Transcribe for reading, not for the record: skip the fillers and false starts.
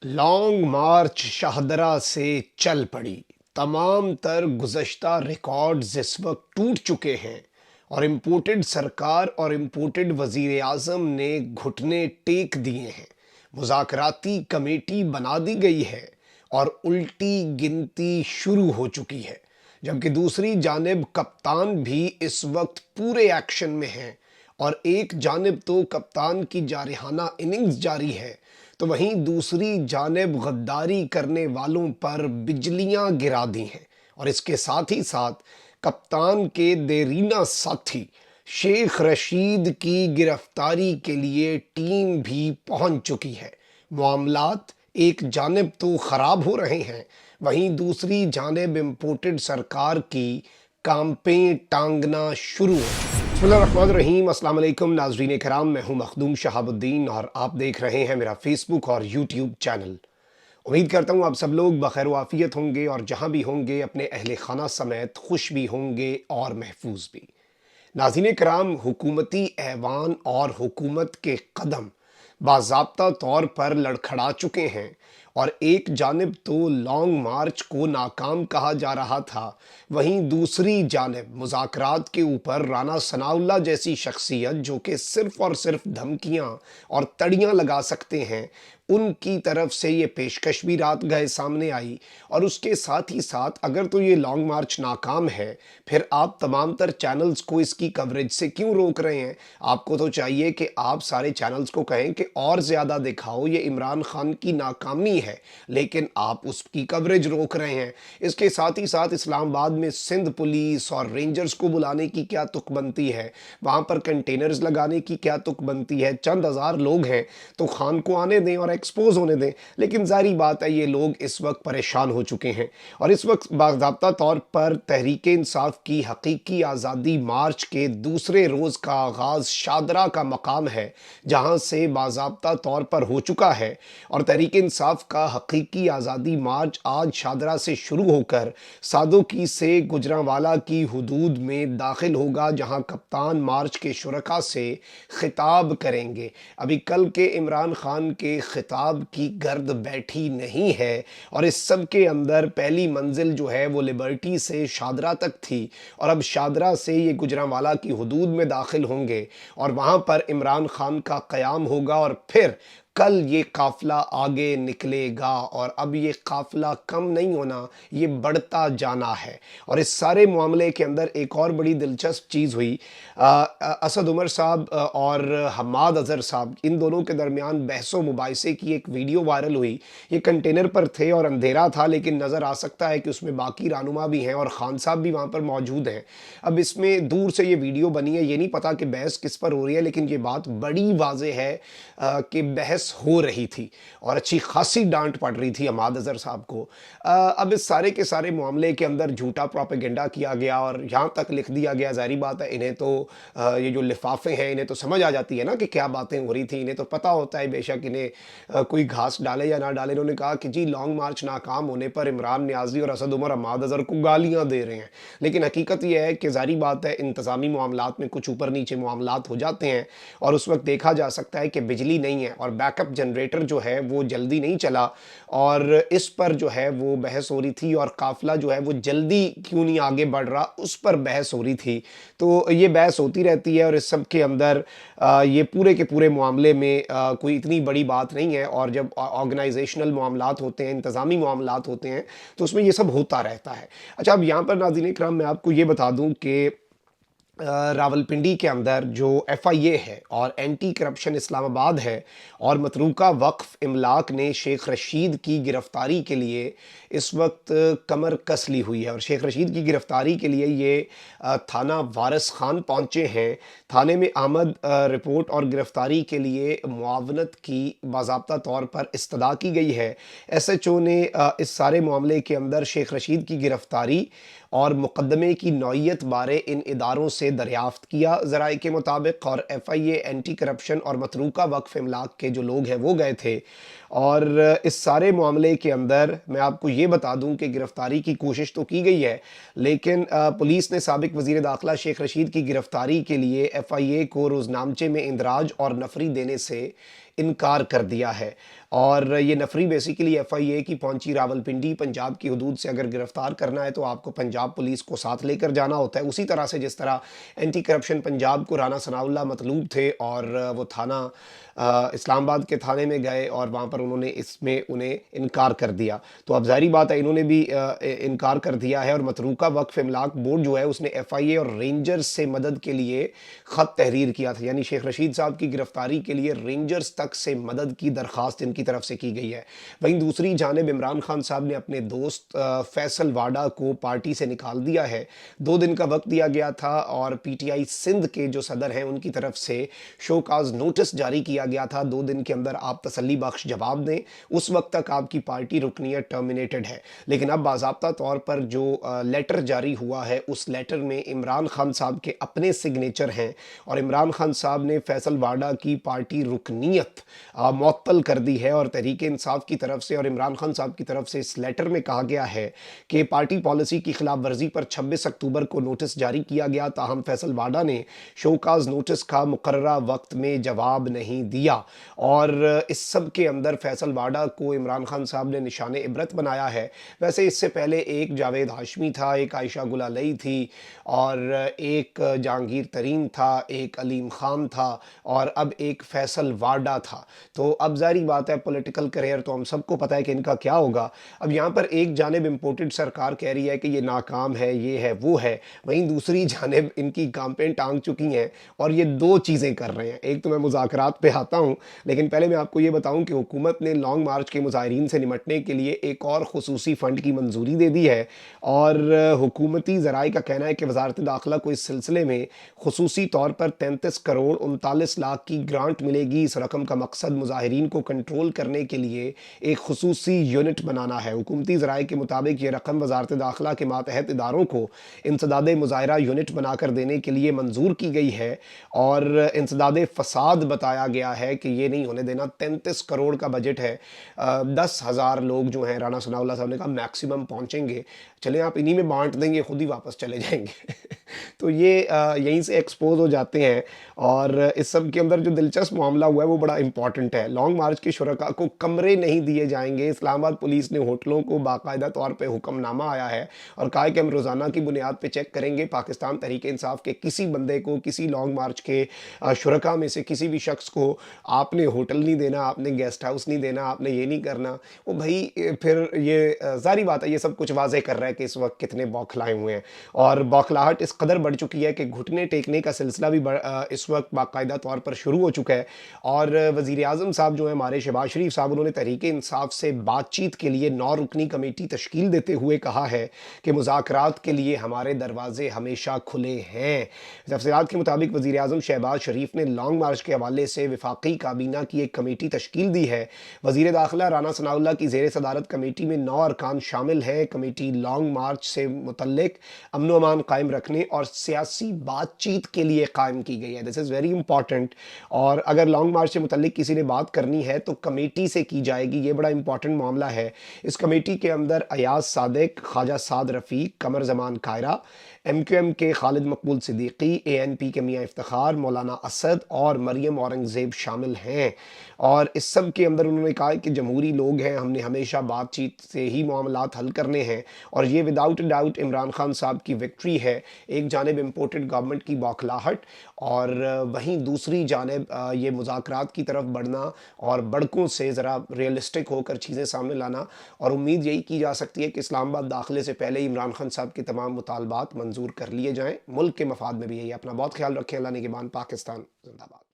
Long मार्च शाहदरा से चल पड़ी। तमाम तर गुज़श्ता रिकॉर्ड्स इस वक्त टूट चुके हैं और इम्पोर्टेड सरकार और इम्पोर्टेड वज़ीर आज़म ने घुटने टेक दिए हैं। मुज़ाकराती कमेटी बना दी गई है और उल्टी गिनती शुरू हो चुकी है, जबकि दूसरी जानिब कप्तान भी इस वक्त पूरे एक्शन में हैं और एक जानिब तो कप्तान की जारिहाना इनिंग्स जारी है, तो वहीं दूसरी जानिब गद्दारी करने वालों पर बिजलियां गिरा दी हैं। और इसके साथ ही साथ कप्तान के देरीना साथी शेख रशीद की गिरफ्तारी के लिए टीम भी पहुंच चुकी है। मामलात एक जानिब तो खराब हो रहे हैं, वहीं दूसरी जानिब इम्पोर्टेड सरकार की कांपें टांगना शुरू हो चुकी है। बिस्मिल्लाहिर्रहमानिर्रहीम, अस्सलाम वालेकुम नाज़रीन कराम, मैं हूं मखदूम शहाबुद्दीन और आप देख रहे हैं मेरा फेसबुक और यूट्यूब चैनल। उम्मीद करता हूं आप सब लोग बखैर वाफियत होंगे और जहां भी होंगे अपने अहले खाना समेत खुश भी होंगे और महफूज भी। नाज़रीन कराम, हुकूमती ऐवान और हुकूमत के कदम बाज़ाब्ता तौर पर लड़खड़ा चुके हैं और एक जानिब तो लॉन्ग मार्च को नाकाम कहा जा रहा था, वहीं दूसरी जानिब मुज़ाकरात के ऊपर राना सनाउल्लाह जैसी शख्सियत जो कि सिर्फ़ और सिर्फ धमकियां और तड़ियां लगा सकते हैं, उनकी तरफ से ये पेशकश भी रात गए सामने आई। और उसके साथ ही साथ अगर तो ये लॉन्ग मार्च नाकाम है, फिर आप तमाम तर चैनल्स को इसकी कवरेज से क्यों रोक रहे हैं? आपको तो चाहिए कि आप सारे चैनल्स को कहें कि और ज़्यादा दिखाओ, ये इमरान खान की नाकामी है, लेकिन आप उसकी कवरेज रोक रहे हैं। इसके साथ ही साथ इस्लामाबाद में सिंध पुलिस और रेंजर्स को बुलाने की क्या तुक बनती है, वहाँ पर कंटेनर्स लगाने की क्या तुक बनती है? चंद हज़ार लोग हैं तो खान को आने दें और एक्सपोज होने दें। लेकिन जारी बात है, ये लोग इस वक्त परेशान हो चुके हैं और इस वक्त बाज़ाब्ता तौर पर तहरीक इंसाफ की हकीकी आज़ादी मार्च के दूसरे रोज़ का आगाज़ शादरा का मकाम है, जहाँ से बाज़ाब्ता तौर पर हो चुका है। और तहरीक इंसाफ का हकीकी आज़ादी मार्च आज शादरा से शुरू होकर सादोकी से गुजरांवाला की हुदूद में दाखिल होगा, जहाँ कप्तान मार्च के शुरका से खिताब करेंगे। अभी कल के इमरान खान के खिताब की गर्द बैठी नहीं है और इस सब के अंदर पहली मंजिल जो है वो लिबर्टी से शादरा तक थी और अब शादरा से ये गुजरांवाला की हुदूद में दाखिल होंगे और वहाँ पर इमरान खान का क़याम होगा और फिर कल ये काफ़िला आगे निकलेगा और अब ये काफ़िला कम नहीं होना, ये बढ़ता जाना है। और इस सारे मामले के अंदर एक और बड़ी दिलचस्प चीज़ हुई। असद उमर साहब और हम्माद अज़हर साहब, इन दोनों के दरमियान बहसो मुबाइसे की एक वीडियो वायरल हुई। ये कंटेनर पर थे और अंधेरा था, लेकिन नज़र आ सकता है कि उसमें बाकी रहनुमा भी हैं और ख़ान साहब भी वहाँ पर मौजूद हैं। अब इसमें दूर से ये वीडियो बनी है, ये नहीं पता कि बहस किस पर हो रही है, लेकिन ये बात बड़ी वाज़ेह है कि बहस हो रही थी और अच्छी खासी डांट पड़ रही थी हम्माद अज़हर साहब को। अब इस सारे के सारे मामले के अंदर झूठा प्रोपेगेंडा किया गया और यहाँ तक लिख दिया गया। ज़ाहिर बात है, इन्हें तो ये जो लिफाफे हैं, इन्हें तो समझ आ जाती है ना कि क्या बातें हो रही थी, इन्हें तो पता होता है बेशक इन्हें कोई घास डाले या ना डाले। इन्होंने कहा कि जी लॉन्ग मार्च नाकाम होने पर इमरान नियाज़ी और असद उमर हम्माद अज़हर को गालियाँ दे रहे हैं, लेकिन हकीकत यह है कि ज़ाहिर बात है इंतज़ामी मामलात में कुछ ऊपर नीचे मामलात हो जाते हैं और उस वक्त देखा जा सकता है कि बिजली नहीं है और बैकअप जनरेटर जो है वो जल्दी नहीं चला और इस पर जो है वो बहस हो रही थी और काफ़िला जो है वो जल्दी क्यों नहीं आगे बढ़ रहा, उस पर बहस हो रही थी। तो ये बहस होती रहती है और इस सब के अंदर ये पूरे के पूरे मामले में कोई इतनी बड़ी बात नहीं है। और जब ऑर्गेनाइजेशनल मामलात होते हैं, इंतज़ामी मामलात होते हैं, तो उसमें ये सब होता रहता है। अच्छा, अब यहाँ पर नाज़रीन इकराम मैं आपको ये बता दूँ कि रावलपिंडी के अंदर जो एफआईए है और एंटी करप्शन इस्लामाबाद है और मतरूका वक्फ इमलाक ने शेख रशीद की गिरफ्तारी के लिए इस वक्त कमर कस ली हुई है। और शेख रशीद की गिरफ्तारी के लिए ये थाना वारिस खान पहुंचे हैं। थाने में आमद रिपोर्ट और गिरफ्तारी के लिए मुआवनत की बाज़ाब्ता तौर पर इस्तदा की गई है। एसएचओ ने इस सारे मामले के अंदर शेख रशीद की गिरफ्तारी और मुकदमे की नौइयत बारे इन इदारों से दरियाफ्त किया ज़राए के मुताबिक। और एफआईए, एंटी करप्शन और मतरूका वक्फ इमलाक के जो लोग हैं वो गए थे। और इस सारे मामले के अंदर मैं आपको ये बता दूं कि गिरफ्तारी की कोशिश तो की गई है, लेकिन पुलिस ने साबिक वज़ीर दाखिला शेख रशीद की गिरफ्तारी के लिए एफआईए को रोज़नामचे में इंदराज और नफरी देने से इनकार कर दिया है। और ये नफरी बेसिकली FIA की पहुंची रावलपिंडी, पंजाब की हदूद से अगर गिरफ्तार करना है तो आपको पंजाब पुलिस को साथ लेकर जाना होता है। उसी तरह से जिस तरह एंटी करप्शन पंजाब को राना सनाउल्लाह मतलूब थे और वो थाना इस्लामाबाद के थाने में गए और वहाँ पर उन्होंने इसमें उन्हें इनकार कर दिया। तो अब ज़ाहिर बात है इन्होंने भी इनकार कर दिया है और मतरूका वक्फ इमलाक बोर्ड जो है उसने FIA और रेंजर्स से मदद के लिए ख़त तहरीर किया था। यानी शेख रशीद साहब की गिरफ्तारी के लिए रेंजर्स तक से मदद की दरख्वास्त इनकी तरफ से की गई है। वहीं दूसरी जानिब इमरान खान साहब ने अपने दोस्त फैसल वाडा को पार्टी से निकाल दिया है। 2 दिन का वक्त दिया गया था और PTI सिंध के जो सदर हैं उनकी तरफ से शोकाज नोटिस जारी किया गया था। 2 दिन के अंदर आप तसल्ली बख्श जवाब दें, उस वक्त तक आपकी पार्टी रुकनियत टर्मिनेटेड है। लेकिन अब बाज़ाब्ता तौर पर जो लेटर जारी हुआ है उस लेटर में इमरान खान साहब के अपने सिग्नेचर हैं और इमरान खान साहब ने फैसल वाडा की पार्टी रुकनियत मुअत्तल कर दी है। और तहरीक इंसाफ की तरफ से और इमरान खान साहब की तरफ से इस लेटर में कहा गया है कि पार्टी पॉलिसी की खिलाफ वर्जी पर 26 अक्टूबर को नोटिस जारी किया गया, ताहम फैसल वाडा ने शोकाज नोटिस का मुकर्ररा वक्त में जवाब नहीं दिया। और इस सब के अंदर फैसल वाडा को इमरान खान साहब ने निशान इबरत बनाया है। वैसे इससे पहले एक जावेद हाशमी था, एक आयशा गुलालई थी और एक जहांगीर तरीन था, एक अलीम खान था और अब एक फैसल वाडा था। तो अब ज़ाहिर बात है पॉलिटिकल करियर तो हम सबको पता है कि इनका क्या होगा। अब यहाँ पर एक जानिब इम्पोर्टेड सरकार कह रही है कि ये नाकाम है, ये है, वो है, वहीं दूसरी जानिब इनकी कांपें टांग चुकी हैं और ये 2 चीज़ें कर रहे हैं। एक तो मैं मुज़ाकरात पे आता हूँ, लेकिन पहले मैं आपको ये बताऊँ कि हुकूमत ने लॉन्ग मार्च के मुज़ाहिरीन से निमटने के लिए एक और खुसूसी फ़ंड की मंजूरी दे दी है और हुकूमती ज़राए का कहना है कि वज़ारत दाखिला को इस सिलसिले में खुसूसी तौर पर 33 करोड़ 39 लाख की ग्रांट मिलेगी। इस रकम का मकसद मुज़ाहिरीन को कंट्रोल करने के लिए एक खुसूसी यूनिट बनाना है। हुकूमती ज़राए के मुताबिक ये रकम वज़ारत दाखिला के मातहत इदारों को इंसदाद मुज़ाहिरा यूनिट बनाकर देने के लिए मंजूर की गई है और इंसदाद फ़साद बताया गया है कि ये नहीं होने देना। 33 करोड़ का बजट है। 10,000 लोग जो हैं, राना सनाउल्लाह साहब ने कहा मैक्सिमम पहुँचेंगे। चलें आप इन्हीं में बांट देंगे, खुद ही वापस चले जाएंगे। तो ये यहीं से एक्सपोज हो जाते हैं। और इस सब के अंदर जो दिलचस्प मामला हुआ है वो बड़ा इंपॉर्टेंट है। लॉन्ग मार्च के शुरका को कमरे नहीं दिए जाएंगे। इस्लामाबाद पुलिस ने होटलों को बाकायदा तौर पे हुक्मनामा आया है और कहा है कि हम रोज़ाना की बुनियाद पे चेक करेंगे पाकिस्तान तहरीक इंसाफ के किसी बंदे को, किसी लॉन्ग मार्च के शुरका में से किसी भी शख्स को आपने होटल नहीं देना, आपने गेस्ट हाउस नहीं देना, आपने ये नहीं करना। वो भाई फिर ये ज़ाहिर बात है ये सब कुछ वाज़ेह कर रहा है कि इस वक्त कितने बौखलाए हुए हैं और बौखलाहट इस कदर बढ़ चुकी है कि घुटने टेकने का सिलसिला भी इस वक्त बाकायदा तौर पर शुरू हो चुका है। और वज़ीर आज़म साहब जो है हमारे शहबाज शरीफ साहब, उन्होंने तहरीक इंसाफ से बातचीत के लिए 9 रुकनी कमेटी तश्कील देते हुए कहा है कि मुज़ाकरात के लिए हमारे दरवाजे हमेशा खुले हैं। तफसीलात के मुताबिक वज़ीर आज़म शहबाज शरीफ ने लॉन्ग मार्च के हवाले से वफाकी काबीना की एक कमेटी तश्कील दी है। वज़ीर दाखिला राना सनाउल्लाह की ज़ेर सदारत कमेटी में 9 अरकान शामिल हैं। कमेटी लॉन्ग मार्च से मुतल्लिक अमन अमान कायम रखने और सियासी बातचीत के लिए कायम की गई है। This is very important. और अगर लॉन्ग मार्च से मुतल्लिक किसी ने बात करनी है तो कमेटी से की जाएगी। ये बड़ा इंपॉर्टेंट मामला है। इस कमेटी के अंदर अयाज सादिक, ख्वाजा साद रफ़ीक, कमर जमान कायरा, MQM के खालिद मकबूल सिद्दीकी, ANP के मियाँ इफ्तिखार, मौलाना असद और मरियम औरंगज़ेब शामिल हैं। और इस सब के अंदर उन्होंने कहा कि जमहूरी लोग हैं, हमने हमेशा बातचीत से ही मामलात हल करने हैं और ये विदाउट डाउट इमरान खान साहब की विक्ट्री है। एक जानिब इम्पोर्टेड गवर्नमेंट की बौखलाहट और वहीं दूसरी जानिब ये मुज़ाकरात की तरफ बढ़ना और बड़कों से ज़रा रियलिस्टिक होकर चीज़ें सामने लाना। और उम्मीद यही की जा सकती है कि इस्लामाबाद दाखिले से पहले इमरान खान साहब के तमाम मुतालबात मंजूर कर लिए जाएँ। मुल्क के मफाद में भी यही। अपना बहुत ख्याल रखें। अल्लाह निगहबान। पाकिस्तान जिंदाबाद।